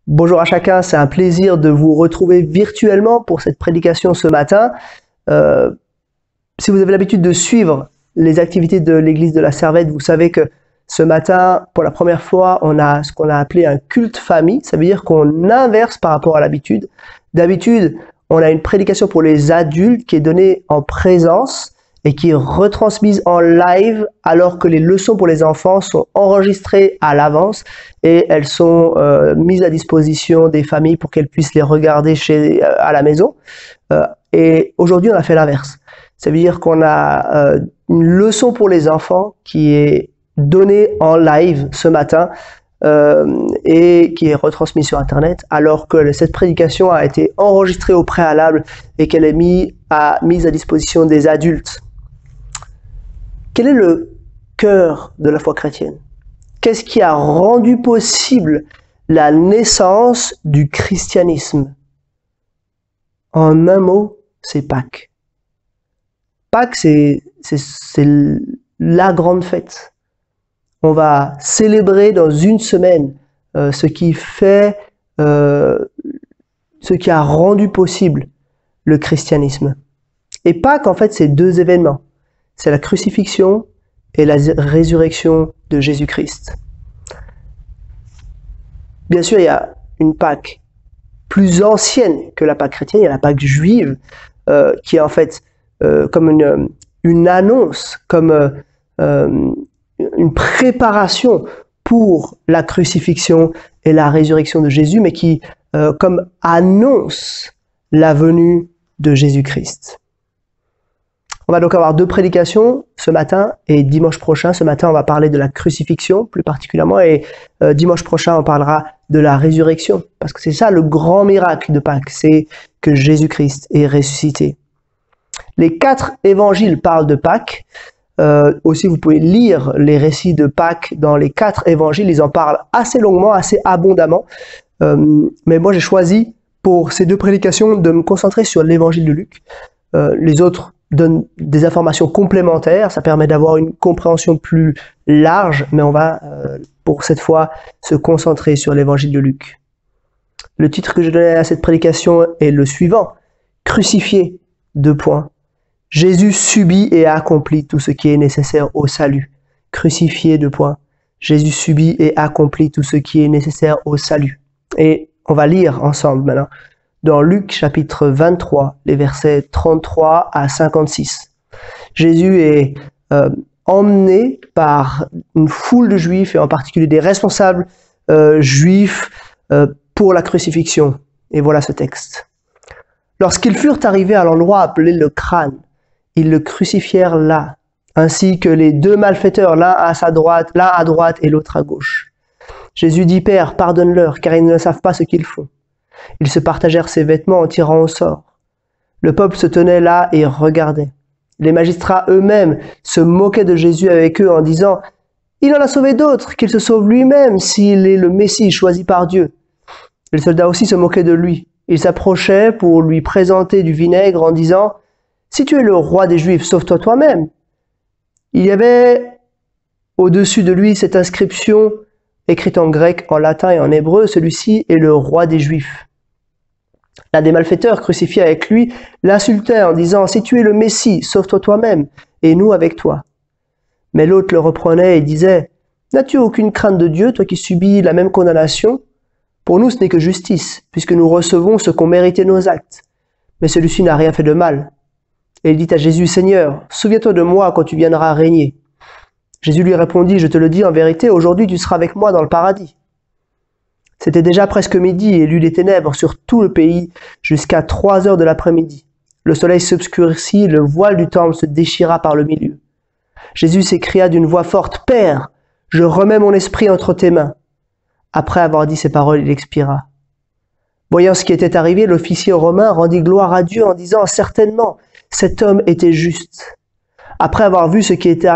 Bonjour à chacun, c'est un plaisir de vous retrouver virtuellement pour cette prédication ce matin. Si vous avez l'habitude de suivre les activités de l'église de la Servette, vous savez que ce matin, pour la première fois, on a ce qu'on a appelé un culte famille. Ça veut dire qu'on inverse par rapport à l'habitude. D'habitude, on a une prédication pour les adultes qui est donnée en présence et qui est retransmise en live, alors que les leçons pour les enfants sont enregistrées à l'avance et elles sont mises à disposition des familles pour qu'elles puissent les regarder à la maison. Et aujourd'hui, on a fait l'inverse. Ça veut dire qu'on a une leçon pour les enfants qui est donnée en live ce matin et qui est retransmise sur Internet, alors que cette prédication a été enregistrée au préalable et qu'elle est mise à disposition des adultes. Quel est le cœur de la foi chrétienne? Qu'est-ce qui a rendu possible la naissance du christianisme? En un mot, c'est Pâques. Pâques, c'est la grande fête. On va célébrer dans une semaine ce qui a rendu possible le christianisme. Et Pâques, en fait, c'est deux événements. C'est la crucifixion et la résurrection de Jésus-Christ. Bien sûr, il y a une Pâques plus ancienne que la Pâques chrétienne, il y a la Pâques juive, qui est en fait comme une annonce, comme une préparation pour la crucifixion et la résurrection de Jésus, mais qui comme annonce la venue de Jésus-Christ. On va donc avoir deux prédications ce matin et dimanche prochain. Ce matin, on va parler de la crucifixion plus particulièrement et dimanche prochain, on parlera de la résurrection. Parce que c'est ça le grand miracle de Pâques, c'est que Jésus-Christ est ressuscité. Les 4 évangiles parlent de Pâques. Aussi, vous pouvez lire les récits de Pâques dans les 4 évangiles. Ils en parlent assez longuement, assez abondamment. Mais moi, j'ai choisi pour ces deux prédications de me concentrer sur l'évangile de Luc. Les autres donnent des informations complémentaires. Ça permet d'avoir une compréhension plus large. Mais on va, pour cette fois, se concentrer sur l'évangile de Luc. Le titre que je donnais à cette prédication est le suivant. Crucifié, : Jésus subit et accomplit tout ce qui est nécessaire au salut. Crucifié, : Jésus subit et accomplit tout ce qui est nécessaire au salut. Et on va lire ensemble maintenant dans Luc chapitre 23, les versets 33 à 56. Jésus est emmené par une foule de juifs et en particulier des responsables juifs pour la crucifixion. Et voilà ce texte. Lorsqu'ils furent arrivés à l'endroit appelé le crâne, ils le crucifièrent là, ainsi que les 2 malfaiteurs, l'un à droite et l'autre à gauche. Jésus dit : Père, pardonne-leur, car ils ne savent pas ce qu'ils font. Ils se partagèrent ses vêtements en tirant au sort. Le peuple se tenait là et regardait. Les magistrats eux-mêmes se moquaient de Jésus avec eux en disant : Il en a sauvé d'autres, qu'il se sauve lui-même s'il est le Messie choisi par Dieu. Les soldats aussi se moquaient de lui. Ils s'approchaient pour lui présenter du vinaigre en disant : Si tu es le roi des Juifs, sauve-toi toi-même. Il y avait au-dessus de lui cette inscription écrite en grec, en latin et en hébreu : Celui-ci est le roi des Juifs. L'un des malfaiteurs crucifiés avec lui l'insultait en disant : Si tu es le Messie, sauve-toi toi-même et nous avec toi. Mais l'autre le reprenait et disait : N'as-tu aucune crainte de Dieu, toi qui subis la même condamnation ? Pour nous, ce n'est que justice, puisque nous recevons ce qu'ont mérité nos actes. Mais celui-ci n'a rien fait de mal. Et il dit à Jésus : Seigneur, souviens-toi de moi quand tu viendras régner. Jésus lui répondit : Je te le dis en vérité, aujourd'hui tu seras avec moi dans le paradis. C'était déjà presque midi et il y eut des ténèbres sur tout le pays jusqu'à 3 heures de l'après-midi. Le soleil s'obscurcit, le voile du temple se déchira par le milieu. Jésus s'écria d'une voix forte : Père, je remets mon esprit entre tes mains. Après avoir dit ces paroles, il expira. Voyant ce qui était arrivé, l'officier romain rendit gloire à Dieu en disant : Certainement, cet homme était juste. Après avoir vu ce qui était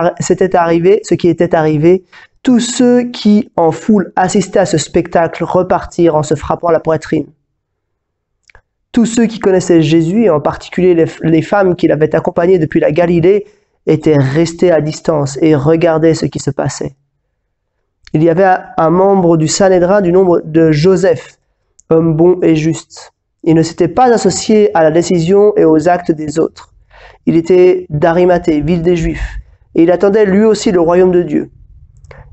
arrivé, tous ceux qui, en foule, assistaient à ce spectacle repartirent en se frappant la poitrine. Tous ceux qui connaissaient Jésus, et en particulier les femmes qui l'avaient accompagné depuis la Galilée, étaient restés à distance et regardaient ce qui se passait. Il y avait un membre du Sanhédrin du nom de Joseph, homme bon et juste. Il ne s'était pas associé à la décision et aux actes des autres. Il était d'Arimathée, ville des Juifs, et il attendait lui aussi le royaume de Dieu.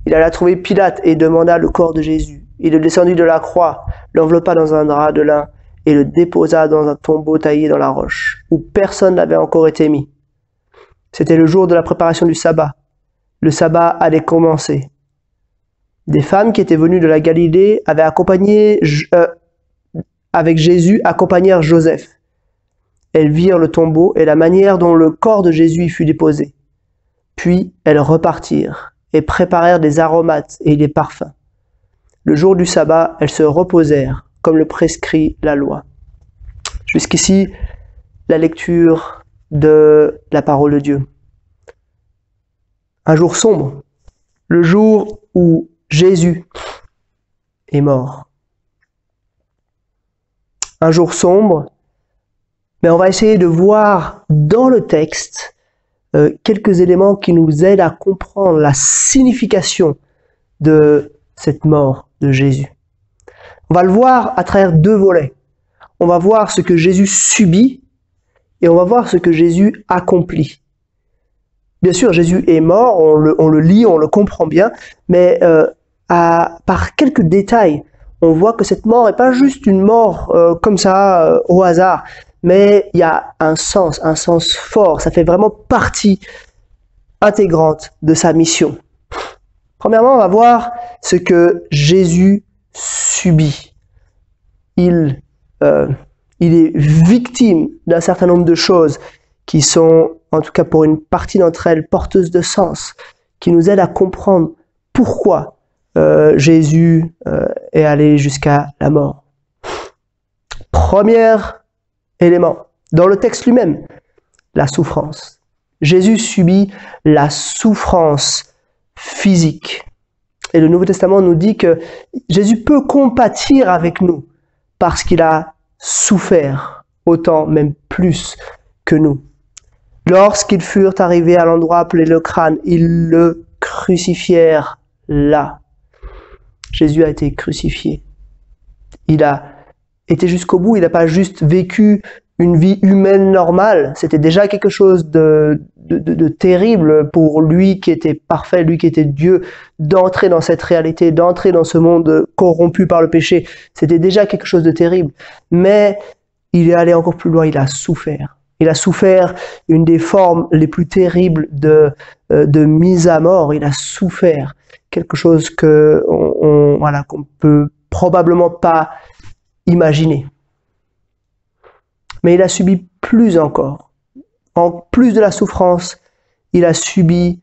Il alla trouver Pilate et demanda le corps de Jésus. Il le descendit de la croix, l'enveloppa dans un drap de lin et le déposa dans un tombeau taillé dans la roche, où personne n'avait encore été mis. C'était le jour de la préparation du sabbat. Le sabbat allait commencer. Des femmes qui étaient venues de la Galilée avaient accompagné avec Jésus accompagnèrent Joseph. Elles virent le tombeau et la manière dont le corps de Jésus y fut déposé. Puis elles repartirent et préparèrent des aromates et des parfums. Le jour du sabbat, elles se reposèrent, comme le prescrit la loi. Jusqu'ici, la lecture de la parole de Dieu. Un jour sombre, le jour où Jésus est mort. Un jour sombre, mais on va essayer de voir dans le texte quelques éléments qui nous aident à comprendre la signification de cette mort de Jésus. On va le voir à travers deux volets. On va voir ce que Jésus subit et on va voir ce que Jésus accomplit. Bien sûr, Jésus est mort, on le lit, on le comprend bien, mais par quelques détails, on voit que cette mort n'est pas juste une mort comme ça, au hasard, mais il y a un sens fort, ça fait vraiment partie intégrante de sa mission. Premièrement, on va voir ce que Jésus subit. Il est victime d'un certain nombre de choses qui sont, en tout cas pour une partie d'entre elles, porteuses de sens, qui nous aident à comprendre pourquoi Jésus est allé jusqu'à la mort. Premier élément, dans le texte lui-même, la souffrance. Jésus subit la souffrance physique. Et le Nouveau Testament nous dit que Jésus peut compatir avec nous parce qu'il a souffert, autant, même plus que nous. Lorsqu'ils furent arrivés à l'endroit appelé le crâne, ils le crucifièrent là. Jésus a été crucifié. Il a été jusqu'au bout, il n'a pas juste vécu une vie humaine normale, c'était déjà quelque chose de terrible pour lui qui était parfait, lui qui était Dieu, d'entrer dans cette réalité, d'entrer dans ce monde corrompu par le péché. C'était déjà quelque chose de terrible. Mais il est allé encore plus loin, il a souffert. Il a souffert une des formes les plus terribles de mise à mort. Il a souffert quelque chose qu'on peut probablement pas imaginer. Mais il a subi plus encore. En plus de la souffrance, il a subi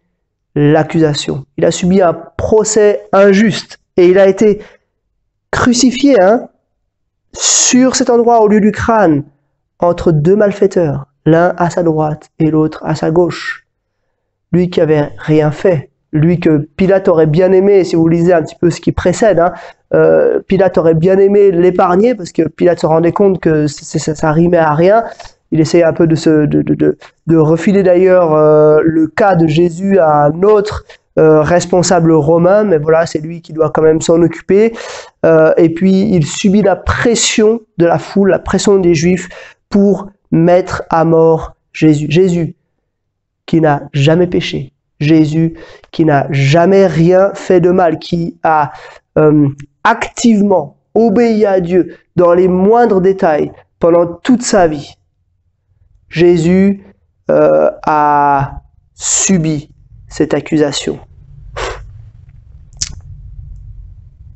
l'accusation. Il a subi un procès injuste. Et il a été crucifié sur cet endroit au lieu du crâne, entre deux malfaiteurs, l'un à sa droite et l'autre à sa gauche. Lui qui avait rien fait, lui que Pilate aurait bien aimé, si vous lisez un petit peu ce qui précède, Pilate aurait bien aimé l'épargner parce que Pilate se rendait compte que ça rimait à rien. Il essayait un peu de refiler d'ailleurs le cas de Jésus à un autre responsable romain, mais voilà, c'est lui qui doit quand même s'en occuper. Et puis il subit la pression de la foule, la pression des Juifs pour mettre à mort Jésus. Jésus qui n'a jamais péché. Jésus qui n'a jamais rien fait de mal, qui a activement obéi à Dieu dans les moindres détails pendant toute sa vie. Jésus a subi cette accusation.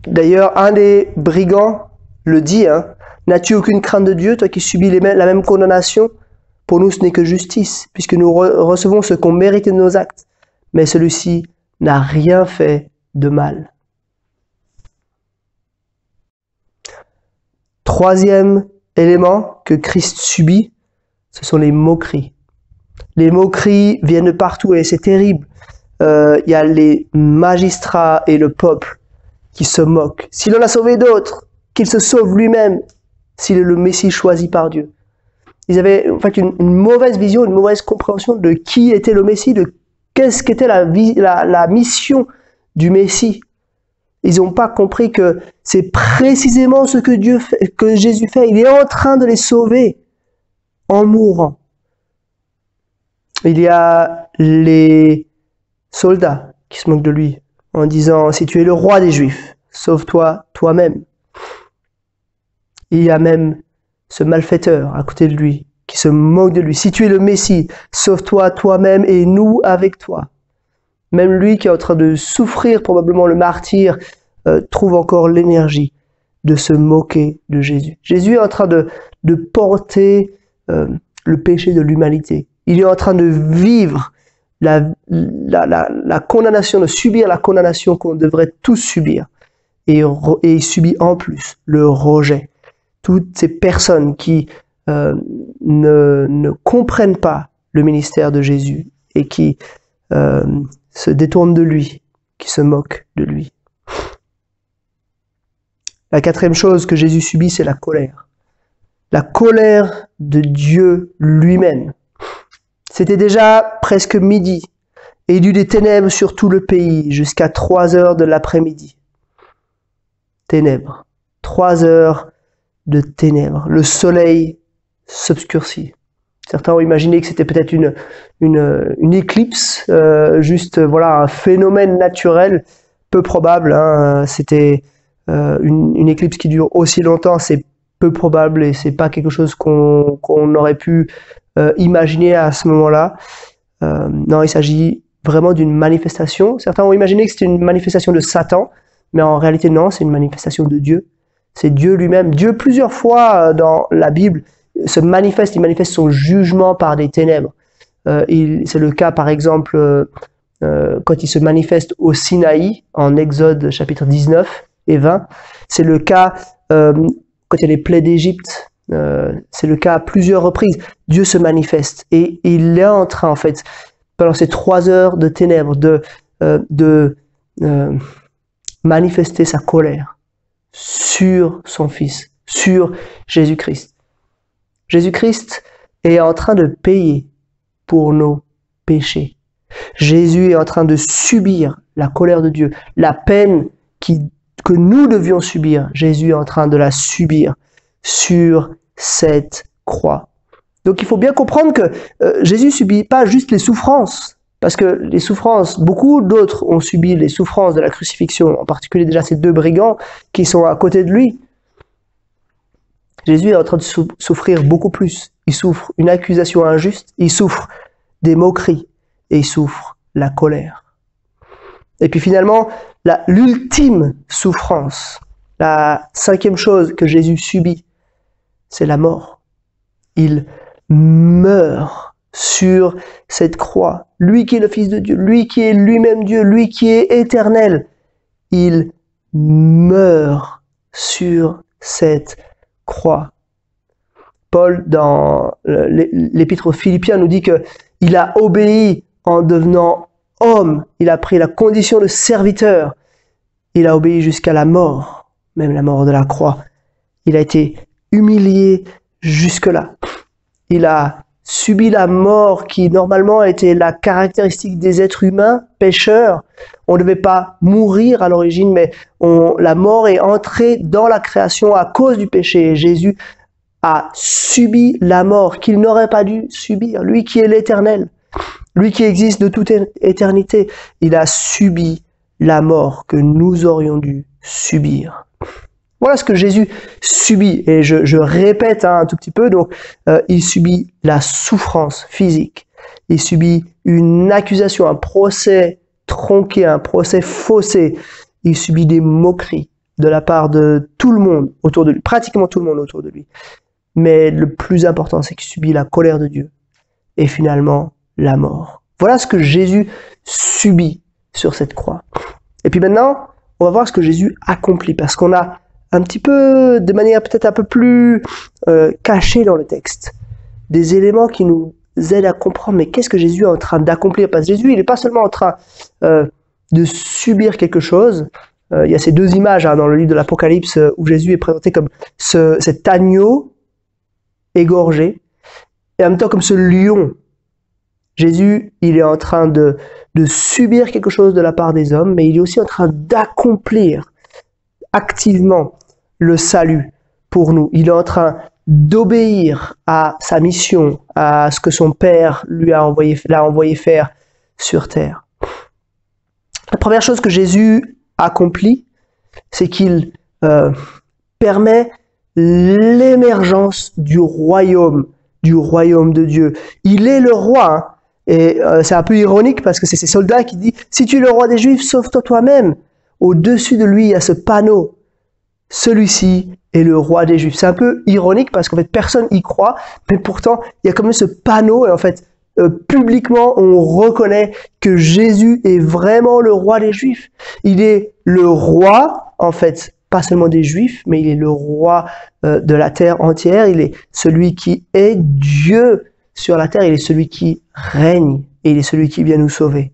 D'ailleurs, un des brigands le dit, n'as-tu aucune crainte de Dieu, toi qui subis la même condamnation? Pour nous, ce n'est que justice, puisque nous recevons ce qu'on méritait de nos actes. Mais celui-ci n'a rien fait de mal. Troisième élément que Christ subit, ce sont les moqueries. Les moqueries viennent de partout et c'est terrible. Il y a les magistrats et le peuple qui se moquent. S'il en a sauvé d'autres, qu'il se sauve lui-même, s'il est le Messie choisi par Dieu. Ils avaient en fait une mauvaise vision, une mauvaise compréhension de qui était le Messie, de qu'est-ce qu'était la mission du Messie. Ils n'ont pas compris que c'est précisément ce que que Jésus fait. Il est en train de les sauver en mourant. Il y a les soldats qui se moquent de lui en disant « Si tu es le roi des Juifs, sauve-toi toi-même ». Il y a même ce malfaiteur à côté de lui qui se moque de lui. « Si tu es le Messie, sauve-toi toi-même et nous avec toi ». Même lui qui est en train de souffrir probablement le martyre trouve encore l'énergie de se moquer de Jésus. Jésus est en train de porter le péché de l'humanité. Il est en train de vivre la condamnation, de subir la condamnation qu'on devrait tous subir. Et il subit en plus le rejet. Toutes ces personnes qui ne comprennent pas le ministère de Jésus et qui se détournent de lui, qui se moquent de lui. La quatrième chose que Jésus subit, c'est la colère. La colère de Dieu lui-même. C'était déjà presque midi, et il y eut des ténèbres sur tout le pays jusqu'à 3 heures de l'après-midi. Ténèbres. 3 heures de ténèbres. Le soleil s'obscurcit. Certains ont imaginé que c'était peut-être une éclipse, juste voilà un phénomène naturel, peu probable. Hein. C'était une éclipse qui dure aussi longtemps, c'est peu probable et c'est pas quelque chose qu'on aurait pu imaginer à ce moment-là. Non, il s'agit vraiment d'une manifestation. Certains ont imaginé que c'était une manifestation de Satan, mais en réalité non, c'est une manifestation de Dieu. C'est Dieu lui-même. Dieu plusieurs fois dans la Bible il manifeste son jugement par des ténèbres. C'est le cas par exemple quand il se manifeste au Sinaï, en Exode chapitre 19 et 20. C'est le cas quand il y a les plaies d'Égypte. C'est le cas à plusieurs reprises. Dieu se manifeste et il est en train en fait, pendant ces 3 heures de ténèbres, de manifester sa colère sur son Fils, sur Jésus-Christ. Jésus-Christ est en train de payer pour nos péchés. Jésus est en train de subir la colère de Dieu, la peine que nous devions subir. Jésus est en train de la subir sur cette croix. Donc il faut bien comprendre que Jésus subit pas juste les souffrances, parce que les souffrances, beaucoup d'autres ont subi les souffrances de la crucifixion, en particulier déjà ces 2 brigands qui sont à côté de lui. Jésus est en train de souffrir beaucoup plus. Il souffre une accusation injuste, il souffre des moqueries et il souffre la colère. Et puis finalement, l'ultime souffrance, la 5e chose que Jésus subit, c'est la mort. Il meurt sur cette croix. Lui qui est le Fils de Dieu, lui qui est lui-même Dieu, lui qui est éternel, il meurt sur cette croix. Paul, dans l'épître aux Philippiens, nous dit qu'il a obéi en devenant homme. Il a pris la condition de serviteur. Il a obéi jusqu'à la mort, même la mort de la croix. Il a été humilié jusque-là. Il a subi la mort qui normalement était la caractéristique des êtres humains, pécheurs. On ne devait pas mourir à l'origine, mais la mort est entrée dans la création à cause du péché. Et Jésus a subi la mort qu'il n'aurait pas dû subir. Lui qui est l'éternel, lui qui existe de toute éternité, il a subi la mort que nous aurions dû subir. Voilà ce que Jésus subit. Et je répète un tout petit peu, donc il subit la souffrance physique. Il subit une accusation, un procès tronqué, un procès faussé. Il subit des moqueries de la part de tout le monde autour de lui, pratiquement tout le monde autour de lui. Mais le plus important, c'est qu'il subit la colère de Dieu et finalement la mort. Voilà ce que Jésus subit sur cette croix. Et puis maintenant, on va voir ce que Jésus accomplit, parce qu'on a un petit peu, de manière peut-être un peu plus cachée dans le texte, des éléments qui nous aident à comprendre, mais qu'est-ce que Jésus est en train d'accomplir? Parce que Jésus, il n'est pas seulement en train de subir quelque chose. Il y a ces 2 images dans le livre de l'Apocalypse où Jésus est présenté comme cet agneau égorgé, et en même temps comme ce lion. Jésus, il est en train de subir quelque chose de la part des hommes, mais il est aussi en train d'accomplir activement le salut pour nous. Il est en train d'obéir à sa mission, à ce que son Père l'a envoyé faire sur terre. La première chose que Jésus accomplit, c'est qu'il permet l'émergence du royaume de Dieu. Il est le roi, hein, et c'est un peu ironique parce que c'est ces soldats qui disent « Si tu es le roi des Juifs, sauve-toi toi-même ». Au-dessus de lui, il y a ce panneau. Celui-ci est le roi des Juifs. C'est un peu ironique parce qu'en fait, personne y croit, mais pourtant, il y a quand même ce panneau et en fait, publiquement, on reconnaît que Jésus est vraiment le roi des Juifs. Il est le roi, en fait, pas seulement des Juifs, mais il est le roi de la terre entière. Il est celui qui est Dieu sur la terre. Il est celui qui règne et il est celui qui vient nous sauver.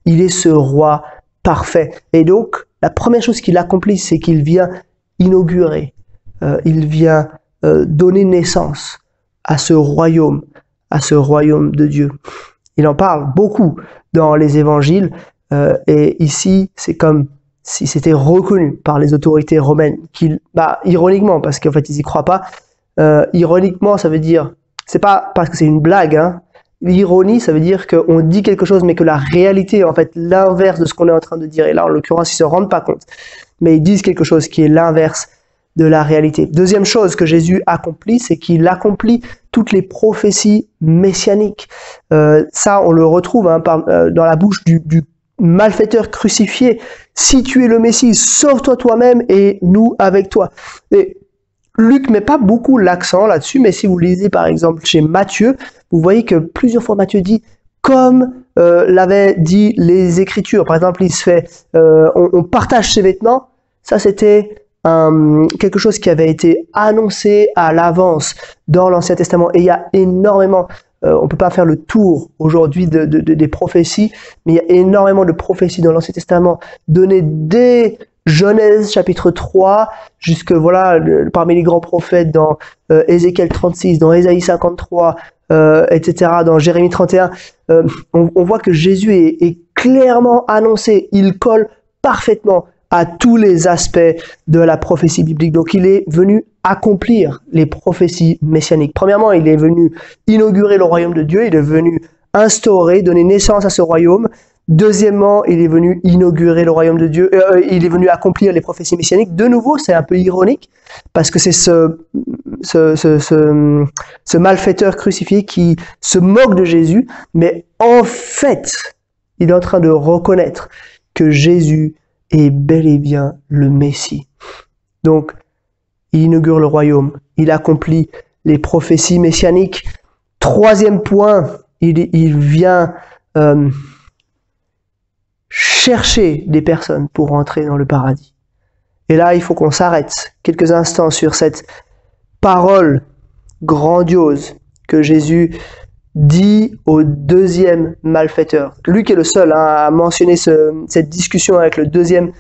Il est ce roi parfait. Et donc, la première chose qu'il accomplit, c'est qu'il vient inaugurer, il vient donner naissance à ce royaume de Dieu. Il en parle beaucoup dans les évangiles, et ici, c'est comme si c'était reconnu par les autorités romaines, ironiquement, parce qu'en fait, ils y croient pas, ironiquement, ça veut dire, c'est pas parce que c'est une blague, hein. L'ironie, ça veut dire qu'on dit quelque chose, mais que la réalité est en fait l'inverse de ce qu'on est en train de dire. Et là, en l'occurrence, ils se rendent pas compte. Mais ils disent quelque chose qui est l'inverse de la réalité. Deuxième chose que Jésus accomplit, c'est qu'il accomplit toutes les prophéties messianiques. Ça, on le retrouve dans la bouche du malfaiteur crucifié. Si tu es le Messie, sauve-toi toi-même et nous avec toi. Et Luc met pas beaucoup l'accent là-dessus, mais si vous lisez par exemple chez Matthieu, vous voyez que plusieurs fois Matthieu dit comme l'avaient dit les Écritures. Par exemple, il se fait, on partage ses vêtements. Ça, c'était quelque chose qui avait été annoncé à l'avance dans l'Ancien Testament. Et il y a énormément, on peut pas faire le tour aujourd'hui des prophéties, mais il y a énormément de prophéties dans l'Ancien Testament données dès Genèse chapitre 3, jusque parmi les grands prophètes dans Ézéchiel 36, dans Ésaïe 53, etc., dans Jérémie 31, on voit que Jésus est clairement annoncé. Il colle parfaitement à tous les aspects de la prophétie biblique. Donc il est venu accomplir les prophéties messianiques. Premièrement, il est venu inaugurer le royaume de Dieu, il est venu instaurer, donner naissance à ce royaume. Deuxièmement, il est venu inaugurer le royaume de Dieu, il est venu accomplir les prophéties messianiques. De nouveau, c'est un peu ironique, parce que c'est ce malfaiteur crucifié qui se moque de Jésus, mais en fait, il est en train de reconnaître que Jésus est bel et bien le Messie. Donc, il inaugure le royaume, il accomplit les prophéties messianiques. Troisième point, il vient chercher des personnes pour entrer dans le paradis. Et là, il faut qu'on s'arrête quelques instants sur cette parole grandiose que Jésus dit au deuxième malfaiteur. Luc est le seul à mentionner cette discussion avec le deuxième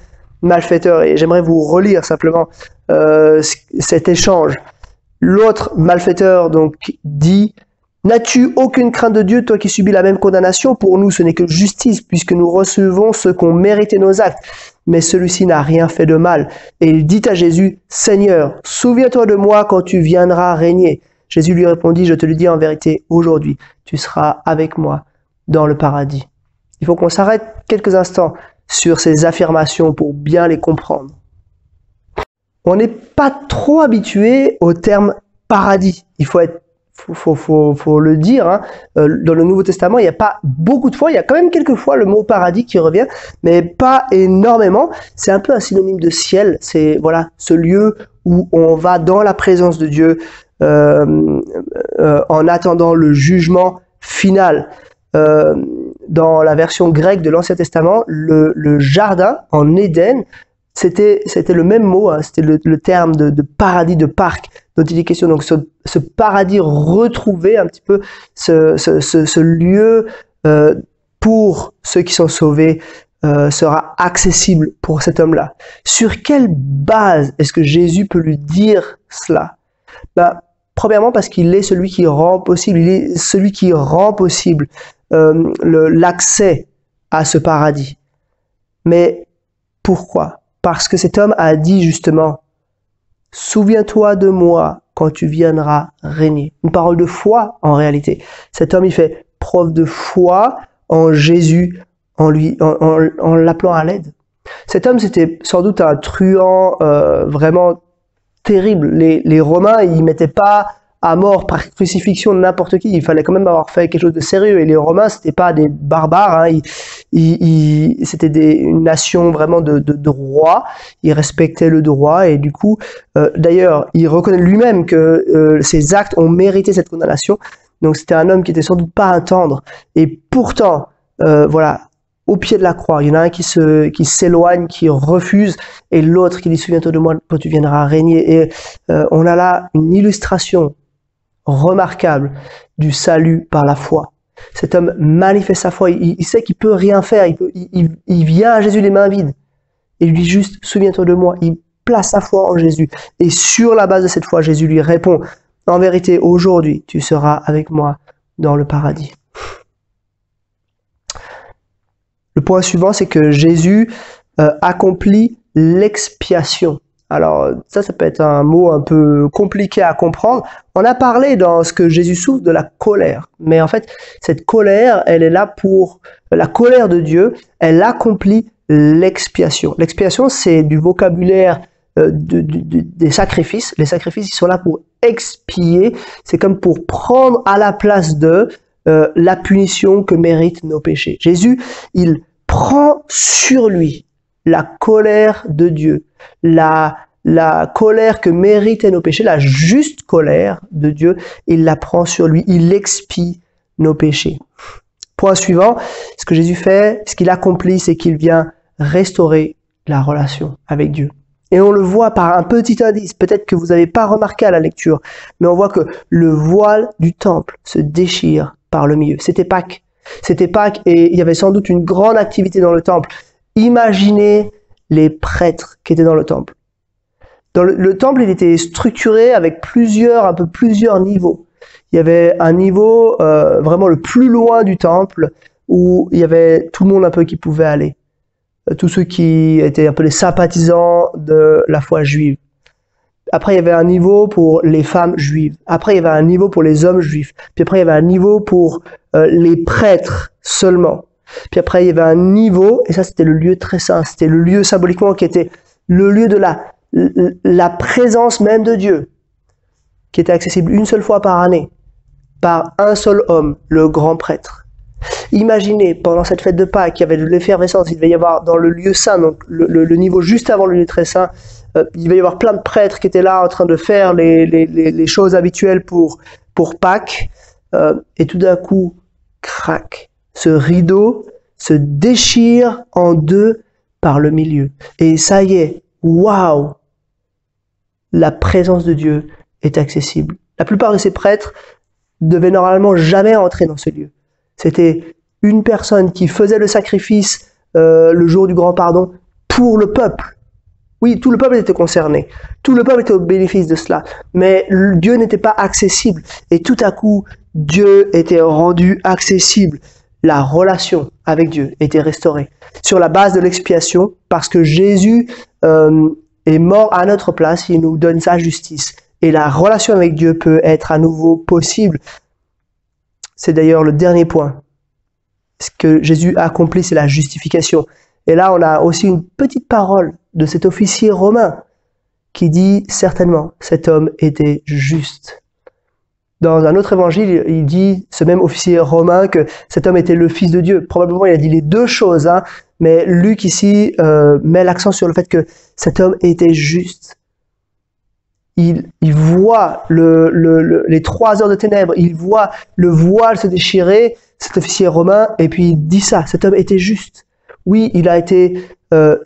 malfaiteur, et j'aimerais vous relire simplement cet échange. L'autre malfaiteur donc dit: n'as-tu aucune crainte de Dieu, toi qui subis la même condamnation? Pour nous, ce n'est que justice, puisque nous recevons ce qu'ont mérité nos actes. Mais celui-ci n'a rien fait de mal. Et il dit à Jésus: Seigneur, souviens-toi de moi quand tu viendras régner. Jésus lui répondit: je te le dis en vérité, aujourd'hui, tu seras avec moi dans le paradis. Il faut qu'on s'arrête quelques instants sur ces affirmations pour bien les comprendre. On n'est pas trop habitué au terme paradis. Il faut le dire, hein. Dans le Nouveau Testament, il n'y a pas beaucoup de fois, il y a quand même quelques fois le mot paradis qui revient, mais pas énormément. C'est un peu un synonyme de ciel. C'est ce lieu où on va dans la présence de Dieu en attendant le jugement final. Dans la version grecque de l'Ancien Testament, le jardin en Éden, c'était le même mot, hein, c'était le terme de paradis, de parc dont il est question. Donc ce paradis retrouvé, un petit peu ce lieu pour ceux qui sont sauvés sera accessible pour cet homme-là. Sur quelle base est-ce que Jésus peut lui dire cela? Premièrement, parce qu'il est celui qui rend possible, il est celui qui rend possible l'accès à ce paradis. Mais pourquoi? parce que cet homme a dit justement, « Souviens-toi de moi quand tu viendras régner. » Une parole de foi en réalité. Cet homme, il fait preuve de foi en Jésus, en l'appelant à l'aide. Cet homme, c'était sans doute un truand vraiment terrible. Les Romains, ils mettaient pas à mort par crucifixion n'importe qui. Il fallait quand même avoir fait quelque chose de sérieux. Et les Romains, c'était pas des barbares. Hein. C'était une nation vraiment de droit. Ils respectaient le droit. Et du coup, d'ailleurs, il reconnaît lui-même que ses actes ont mérité cette condamnation. Donc c'était un homme qui était sans doute pas tendre. Et pourtant, voilà, au pied de la croix, il y en a un qui s'éloigne, qui refuse, et l'autre qui dit « Souviens-toi de moi quand tu viendras régner ». Et on a là une illustration remarquable du salut par la foi. Cet homme manifeste sa foi, il sait qu'il peut rien faire, il vient à Jésus les mains vides, et il lui dit juste « Souviens-toi de moi ». Il place sa foi en Jésus, et sur la base de cette foi, Jésus lui répond « En vérité, aujourd'hui, tu seras avec moi dans le paradis ». Le point suivant, c'est que Jésus accomplit l'expiation. Alors ça peut être un mot un peu compliqué à comprendre. On a parlé dans ce que Jésus souffre de la colère. Mais en fait, cette colère, elle est là pour la colère de Dieu. Elle accomplit l'expiation. L'expiation, c'est du vocabulaire des sacrifices. Les sacrifices, ils sont là pour expier. C'est comme pour prendre à la place de la punition que méritent nos péchés. Jésus, il prend sur lui la colère de Dieu, la colère que méritaient nos péchés, la juste colère de Dieu, il la prend sur lui, il expie nos péchés. Point suivant, ce que Jésus fait, ce qu'il accomplit, c'est qu'il vient restaurer la relation avec Dieu. Et on le voit par un petit indice, peut-être que vous n'avez pas remarqué à la lecture, mais on voit que le voile du temple se déchire par le milieu. C'était Pâques. C'était Pâques et il y avait sans doute une grande activité dans le temple. Imaginez les prêtres qui étaient dans le temple. Dans le temple, il était structuré avec plusieurs niveaux. Il y avait un niveau vraiment le plus loin du temple où il y avait tout le monde un peu qui pouvait aller. Tous ceux qui étaient un peu les sympathisants de la foi juive. Après, il y avait un niveau pour les femmes juives. Après, il y avait un niveau pour les hommes juifs. Puis après, il y avait un niveau pour les prêtres seulement. Puis après, il y avait un niveau, et ça, c'était le lieu très saint. C'était le lieu symboliquement qui était le lieu de la présence même de Dieu, qui était accessible une seule fois par année, par un seul homme, le grand prêtre. Imaginez, pendant cette fête de Pâques, il y avait de l'effervescence, il devait y avoir dans le lieu saint, donc le niveau juste avant le lieu très saint, il devait y avoir plein de prêtres qui étaient là en train de faire les choses habituelles pour Pâques, et tout d'un coup, crac, ce rideau se déchire en deux par le milieu. Et ça y est, waouh, la présence de Dieu est accessible. La plupart de ces prêtres devaient normalement jamais entrer dans ce lieu. C'était une personne qui faisait le sacrifice le jour du grand pardon pour le peuple. Oui, tout le peuple était concerné. Tout le peuple était au bénéfice de cela. Mais Dieu n'était pas accessible. Et tout à coup, Dieu était rendu accessible. La relation avec Dieu était restaurée. Sur la base de l'expiation, parce que Jésus est mort à notre place, il nous donne sa justice. Et la relation avec Dieu peut être à nouveau possible. C'est d'ailleurs le dernier point. Ce que Jésus a accompli, c'est la justification. Et là, on a aussi une petite parole de cet officier romain qui dit certainement, cet homme était juste. Dans un autre évangile, il dit, ce même officier romain, que cet homme était le Fils de Dieu. Probablement, il a dit les deux choses, hein, mais Luc ici met l'accent sur le fait que cet homme était juste. Il voit les 3 heures de ténèbres, il voit le voile se déchirer, cet officier romain, et puis il dit ça, cet homme était juste. Oui, il a été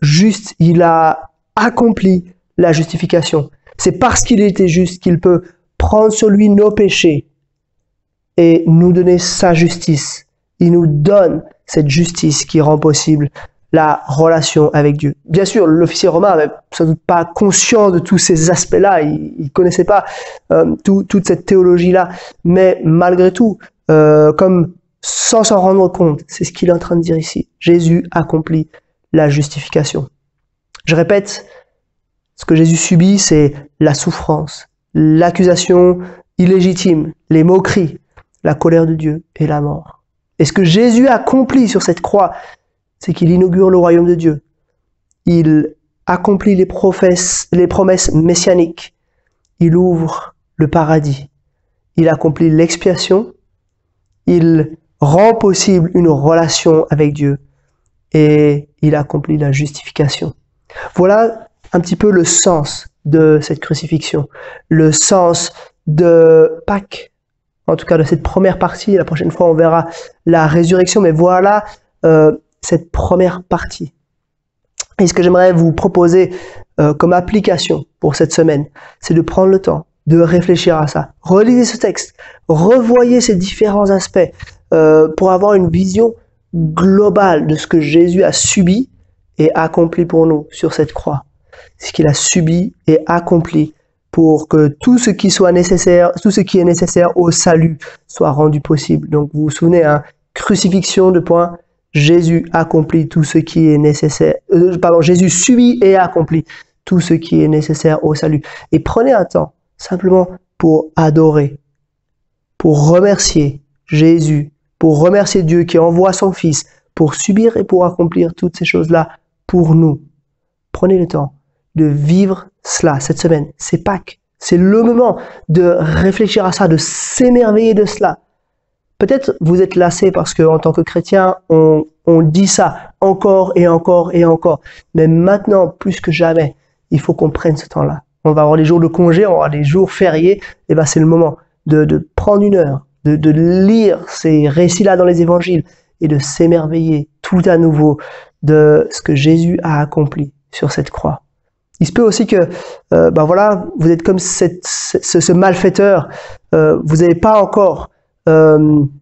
juste, il a accompli la justification. C'est parce qu'il était juste qu'il peut prendre sur lui nos péchés et nous donner sa justice. Il nous donne cette justice qui rend possible la relation avec Dieu. Bien sûr, l'officier romain n'avait sans doute pas conscience de tous ces aspects-là, il connaissait pas toute cette théologie-là, mais malgré tout, comme sans s'en rendre compte, c'est ce qu'il est en train de dire ici. Jésus accomplit la justification. Je répète, ce que Jésus subit, c'est la souffrance, l'accusation illégitime, les moqueries, la colère de Dieu et la mort. Et ce que Jésus accomplit sur cette croix, c'est qu'il inaugure le royaume de Dieu. Il accomplit les promesses messianiques. Il ouvre le paradis. Il accomplit l'expiation. Il rend possible une relation avec Dieu. Et il accomplit la justification. Voilà un petit peu le sens de cette crucifixion. Le sens de Pâques. En tout cas, de cette première partie. La prochaine fois, on verra la résurrection. Mais voilà cette première partie. Et ce que j'aimerais vous proposer comme application pour cette semaine, c'est de prendre le temps de réfléchir à ça. Relisez ce texte, revoyez ces différents aspects pour avoir une vision globale de ce que Jésus a subi et accompli pour nous sur cette croix. Ce qu'il a subi et accompli pour que tout ce qui soit nécessaire, tout ce qui est nécessaire au salut soit rendu possible. Donc vous vous souvenez, hein, crucifixion de point. Jésus accomplit tout ce qui est nécessaire. Jésus subit et accomplit tout ce qui est nécessaire au salut. Et prenez un temps simplement pour adorer, pour remercier Jésus, pour remercier Dieu qui envoie son Fils pour subir et pour accomplir toutes ces choses-là pour nous. Prenez le temps de vivre cela cette semaine. C'est Pâques. C'est le moment de réfléchir à ça, de s'émerveiller de cela. Peut-être vous êtes lassé parce que en tant que chrétien, on dit ça encore et encore et encore. Mais maintenant, plus que jamais, il faut qu'on prenne ce temps-là. On va avoir les jours de congé, on va avoir les jours fériés. Et ben c'est le moment de prendre une heure, de lire ces récits-là dans les évangiles et de s'émerveiller tout à nouveau de ce que Jésus a accompli sur cette croix. Il se peut aussi que, vous êtes comme ce malfaiteur, vous n'avez pas encore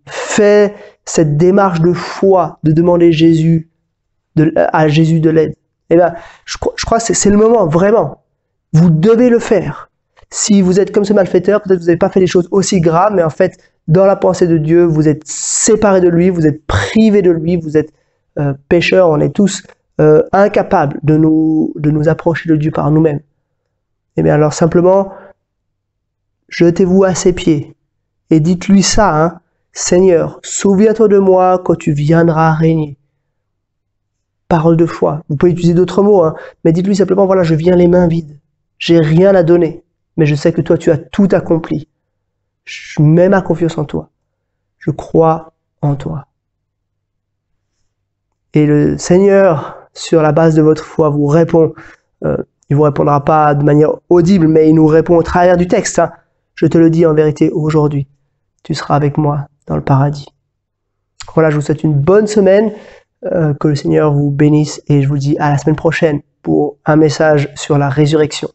fait cette démarche de foi, de demander à Jésus de l'aide. Eh bien, je crois que c'est le moment, vraiment. Vous devez le faire. Si vous êtes comme ce malfaiteur, peut-être que vous n'avez pas fait des choses aussi graves, mais en fait, dans la pensée de Dieu, vous êtes séparés de lui, vous êtes privés de lui, vous êtes pécheurs, on est tous incapables de nous approcher de Dieu par nous-mêmes. Eh bien, alors simplement, jetez-vous à ses pieds. Et dites-lui ça, hein. Seigneur, souviens-toi de moi quand tu viendras régner. Parole de foi. Vous pouvez utiliser d'autres mots, hein, mais dites-lui simplement, voilà, je viens les mains vides. J'ai rien à donner, mais je sais que toi, tu as tout accompli. Je mets ma confiance en toi. Je crois en toi. Et le Seigneur, sur la base de votre foi, vous répond. Il vous répondra pas de manière audible, mais il nous répond au travers du texte. Hein. Je te le dis en vérité aujourd'hui. Tu seras avec moi dans le paradis. Voilà, je vous souhaite une bonne semaine, que le Seigneur vous bénisse et je vous dis à la semaine prochaine pour un message sur la résurrection.